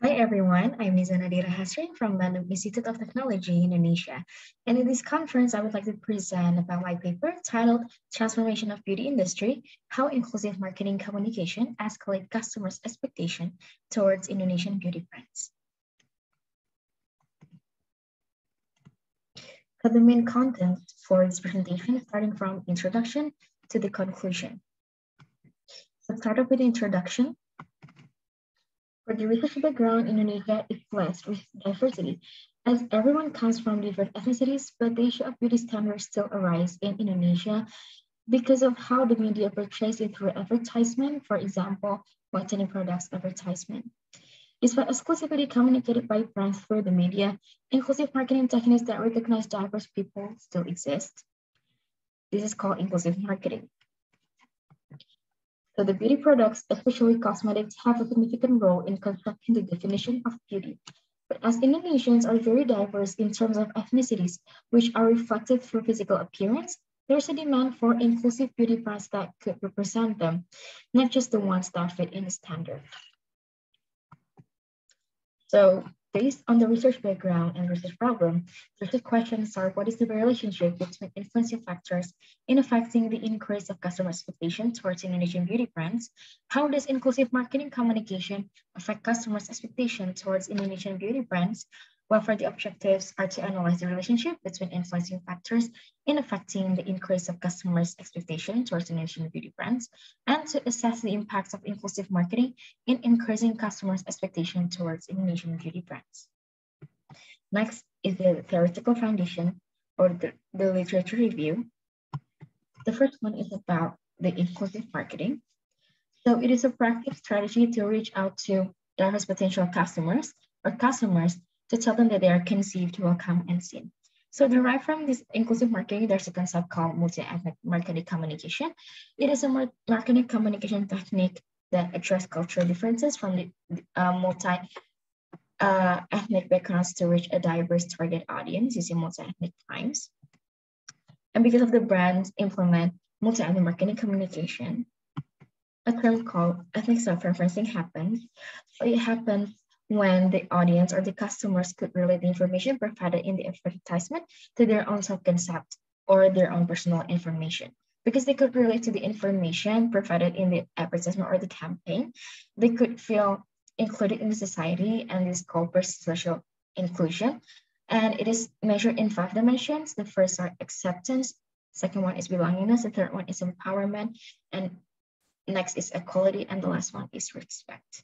Hi everyone, I'm Nadhirahastri from Bandung Institute of Technology, Indonesia. And in this conference, I would like to present about my paper titled Transformation of Beauty Industry, How Inclusive Marketing Communication Escalate Customers' Expectation Towards Indonesian Beauty Brands. So the main content for this presentation is starting from introduction to the conclusion. Let's start off with the introduction. For the research background, Indonesia is blessed with diversity, as everyone comes from different ethnicities, but the issue of beauty standards still arise in Indonesia because of how the media portrays it through advertisement, for example, whitening products advertisement. Despite exclusivity communicated by brands through the media, inclusive marketing techniques that recognize diverse people still exist. This is called inclusive marketing. So the beauty products, especially cosmetics, have a significant role in constructing the definition of beauty. But as Indonesians are very diverse in terms of ethnicities, which are reflected through physical appearance, there's a demand for inclusive beauty brands that could represent them, not just the ones that fit in the standard. So based on the research background and research problem, the research questions are: what is the relationship between influencing factors in affecting the increase of customer expectation towards Indonesian beauty brands? How does inclusive marketing communication affect customers' expectation towards Indonesian beauty brands? Well, for the objectives are to analyze the relationship between influencing factors in affecting the increase of customers' expectation towards Indonesian beauty brands, and to assess the impacts of inclusive marketing in increasing customers' expectation towards Indonesian beauty brands. Next is the theoretical foundation or the literature review. The first one is about the inclusive marketing. So it is a proactive strategy to reach out to diverse potential customers to tell them that they are conceived, welcome, and seen. So derived from this inclusive marketing, there's a concept called multi-ethnic marketing communication. It is a marketing communication technique that addresses cultural differences from the multi-ethnic backgrounds to reach a diverse target audience using multi-ethnic times. And because of the brands implement multi-ethnic marketing communication, a term called ethnic self-referencing happens. So it happens when the audience or the customers could relate the information provided in the advertisement to their own self-concept or their own personal information. Because they could relate to the information provided in the advertisement or the campaign, they could feel included in the society, and this is called social inclusion. And it is measured in 5 dimensions. The first are acceptance, second one is belongingness, the third one is empowerment, and next is equality, and the last one is respect.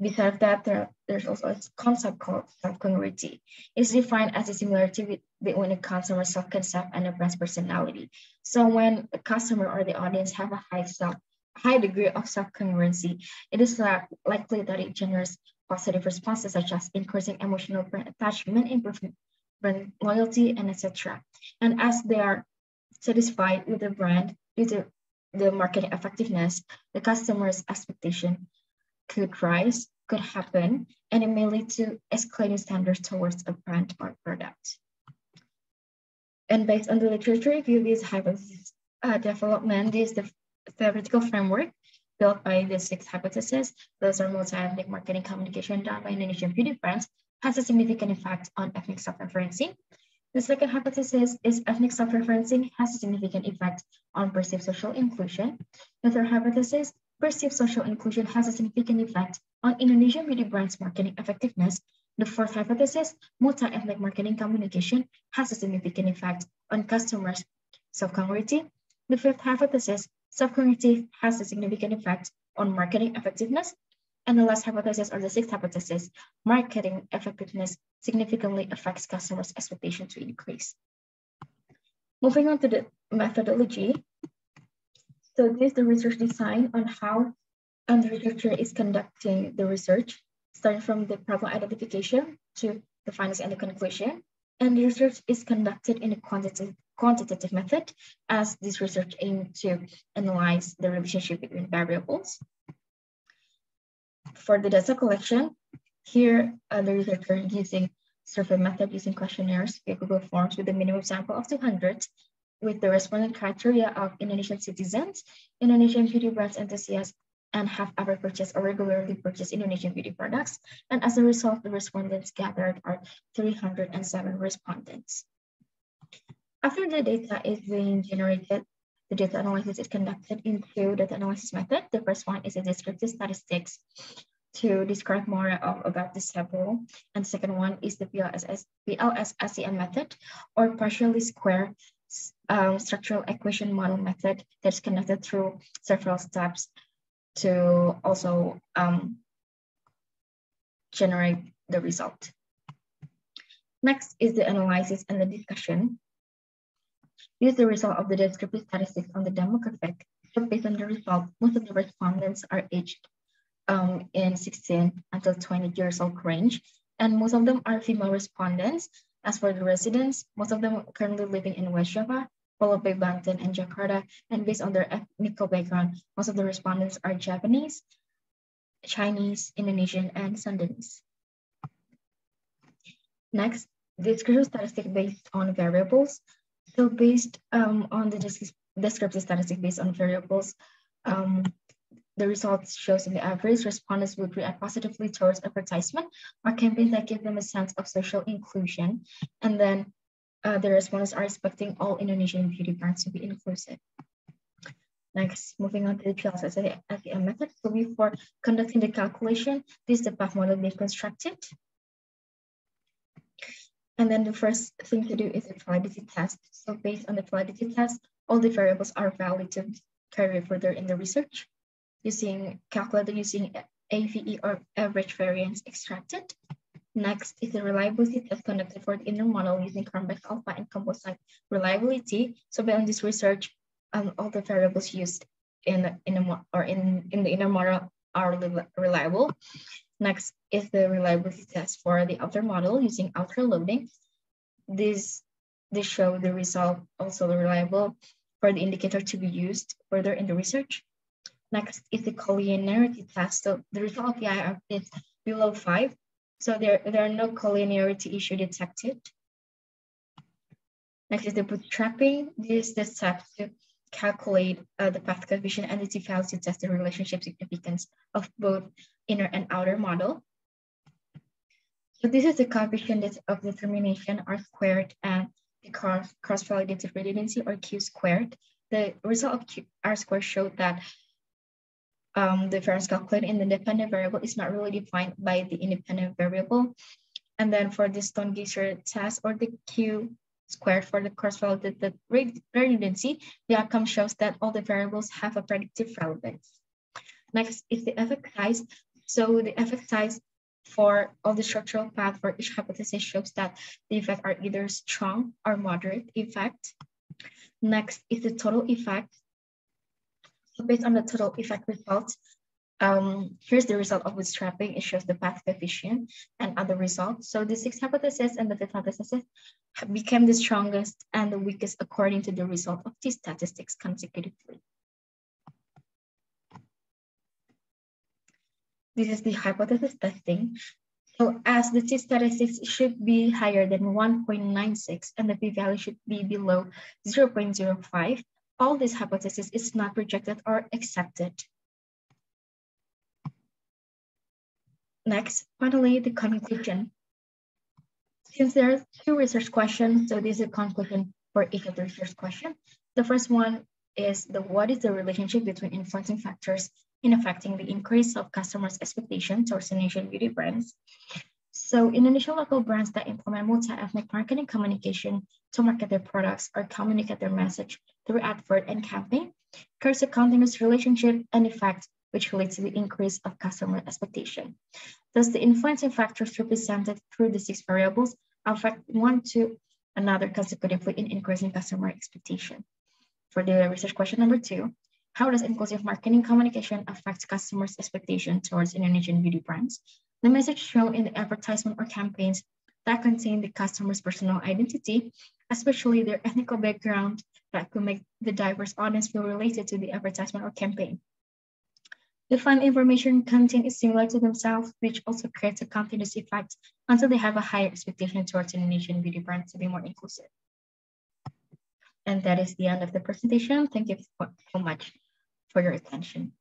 Besides that, there's also a concept called self-congruity. It's defined as a similarity between a customer's self-concept and a brand's personality. So when a customer or the audience have a high degree of self-congruency, it is likely that it generates positive responses such as increasing emotional brand attachment, improving brand loyalty, and etc. And as they are satisfied with the brand due to the marketing effectiveness, the customer's expectation could rise, could happen, and it may lead to escalating standards towards a brand or product. And based on the literature review, this hypothesis development is the theoretical framework built by the 6 hypotheses. Those are multi-ethnic marketing communication done by Indonesian beauty brands has a significant effect on ethnic self-referencing. The second hypothesis is ethnic self-referencing has a significant effect on perceived social inclusion. The third hypothesis, perceived social inclusion has a significant effect on Indonesian beauty brands' marketing effectiveness. The fourth hypothesis, multi-ethnic marketing communication has a significant effect on customers' self-congruity. The fifth hypothesis, self-congruity has a significant effect on marketing effectiveness. And the last hypothesis, or the sixth hypothesis, marketing effectiveness significantly affects customers' expectation to increase. Moving on to the methodology. So this is the research design on how the researcher is conducting the research, starting from the problem identification to the findings and the conclusion. And the research is conducted in a quantitative method, as this research aims to analyze the relationship between variables. For the data collection, here the researcher using survey method using questionnaires via Google Forms with a minimum sample of 200 with the respondent criteria of Indonesian citizens, Indonesian beauty brands enthusiasts, and have ever purchased or regularly purchased Indonesian beauty products. And as a result, the respondents gathered are 307 respondents. After the data is being generated, the data analysis is conducted in two data analysis methods. The first one is a descriptive statistics to describe more about the sample. And the second one is the PLS-SEM method, or partially square structural equation model method that's conducted through several steps to also generate the result. Next is the analysis and the discussion. This is the result of the descriptive statistics on the demographic. So based on the result, most of the respondents are aged in 16 until 20 years old range, and most of them are female respondents. As for the residents, most of them are currently living in West Java, followed by Banten and Jakarta, and based on their ethnic background, most of the respondents are Japanese, Chinese, Indonesian, and Sundanese. Next, descriptive statistics based on variables. So based on the descriptive statistics based on variables, the results shows in the average, respondents would react positively towards advertisement or campaigns that give them a sense of social inclusion. And then the respondents are expecting all Indonesian beauty brands to be inclusive. Next, moving on to the PLS-SEM method. So before conducting the calculation, this is the path model being constructed. And then the first thing to do is a validity test. So based on the validity test, all the variables are valid to carry further in the research. Calculated using AVE or average variance extracted. Next is the reliability test conducted for the inner model using Cronbach alpha and composite reliability. So based on this research, all the variables used in the inner model are reliable. Next is the reliability test for the outer model using outer loading. This show the result also reliable for the indicator to be used further in the research. Next is the collinearity test. So the result of the IF is below 5. So there are no collinearity issue detected. Next is the bootstrapping. This is the step to calculate the path coefficient and the t-values to test the relationship significance of both inner and outer model. So this is the coefficient of determination R squared and the cross-validated redundancy or Q squared. The result of R squared showed that the variance calculated in the dependent variable is not really defined by the independent variable. And then for the Stone-Geiser test or the Q squared for the cross-validated redundancy, the outcome shows that all the variables have a predictive relevance. Next is the effect size. So the effect size for all the structural path for each hypothesis shows that the effects are either strong or moderate effect. Next is the total effect. So based on the total effect results, here's the result of bootstrapping. It shows the path coefficient and other results. So the 6 hypotheses and the 5th hypothesis became the strongest and the weakest according to the result of these statistics consecutively. This is the hypothesis testing. So as the t-statistics should be higher than 1.96 and the p-value should be below 0.05, all this hypothesis is not rejected or accepted. Next, finally, the conclusion. Since there are 2 research questions, so this is a conclusion for each of the research questions. The first one is what is the relationship between influencing factors in affecting the increase of customers' expectations towards Indonesian beauty brands? So Indonesian local brands that implement multi-ethnic marketing communication to market their products or communicate their message through advert and campaign creates a continuous relationship and effect which leads to the increase of customer expectation. Thus, the influencing factors represented through the 6 variables affect one to another consecutively in increasing customer expectation. For the research question number 2, how does inclusive marketing communication affect customers' expectation towards Indonesian beauty brands? The message shown in the advertisement or campaigns that contain the customer's personal identity, especially their ethnic background, that could make the diverse audience feel related to the advertisement or campaign. The fun information content is similar to themselves, which also creates a continuous effect until they have a higher expectation towards Indonesian beauty brands to be more inclusive. And that is the end of the presentation. Thank you so much for your attention.